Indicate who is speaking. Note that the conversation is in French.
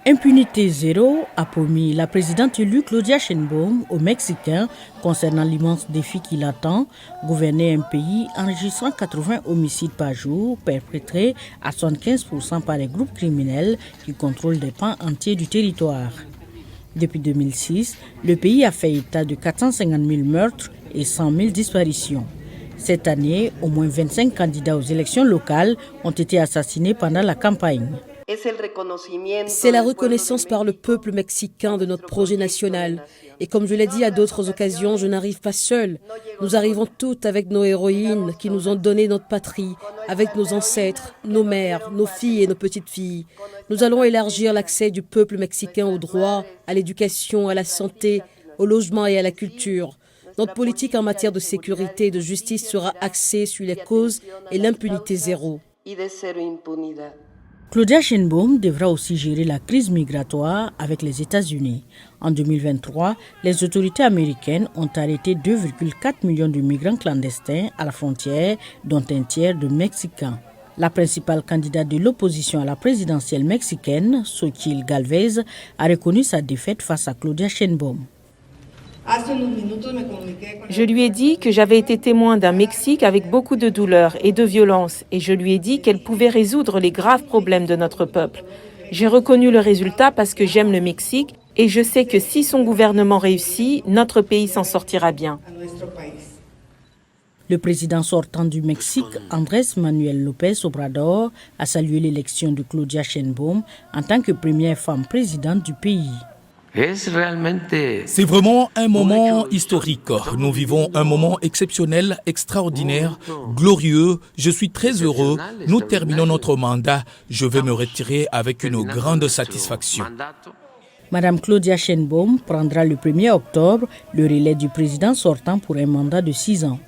Speaker 1: Impunité zéro a promis la présidente élue Claudia Sheinbaum aux Mexicains concernant l'immense défi qui l'attend, gouverner un pays enregistrant 80 homicides par jour perpétrés à 75% par les groupes criminels qui contrôlent des pans entiers du territoire. Depuis 2006, le pays a fait état de 450 000 meurtres et 100 000 disparitions. Cette année, au moins 25 candidats aux élections locales ont été assassinés pendant la campagne.
Speaker 2: C'est la reconnaissance par le peuple mexicain de notre projet national. Et comme je l'ai dit à d'autres occasions, je n'arrive pas seule. Nous arrivons toutes avec nos héroïnes qui nous ont donné notre patrie, avec nos ancêtres, nos mères, nos filles et nos petites-filles. Nous allons élargir l'accès du peuple mexicain aux droits, à l'éducation, à la santé, au logement et à la culture. Notre politique en matière de sécurité et de justice sera axée sur les causes et l'impunité zéro.
Speaker 1: Claudia Sheinbaum devra aussi gérer la crise migratoire avec les États-Unis. En 2023, les autorités américaines ont arrêté 2,4 millions de migrants clandestins à la frontière, dont un tiers de Mexicains. La principale candidate de l'opposition à la présidentielle mexicaine, Xochitl Gálvez, a reconnu sa défaite face à Claudia Sheinbaum.
Speaker 3: Je lui ai dit que j'avais été témoin d'un Mexique avec beaucoup de douleur et de violence et je lui ai dit qu'elle pouvait résoudre les graves problèmes de notre peuple. J'ai reconnu le résultat parce que j'aime le Mexique et je sais que si son gouvernement réussit, notre pays s'en sortira bien.
Speaker 1: Le président sortant du Mexique, Andrés Manuel López Obrador, a salué l'élection de Claudia Sheinbaum en tant que première femme présidente du pays.
Speaker 4: C'est vraiment un moment historique. Nous vivons un moment exceptionnel, extraordinaire, glorieux. Je suis très heureux. Nous terminons notre mandat. Je vais me retirer avec une grande satisfaction.
Speaker 1: Madame Claudia Sheinbaum prendra le 1er octobre le relais du président sortant pour un mandat de 6 ans.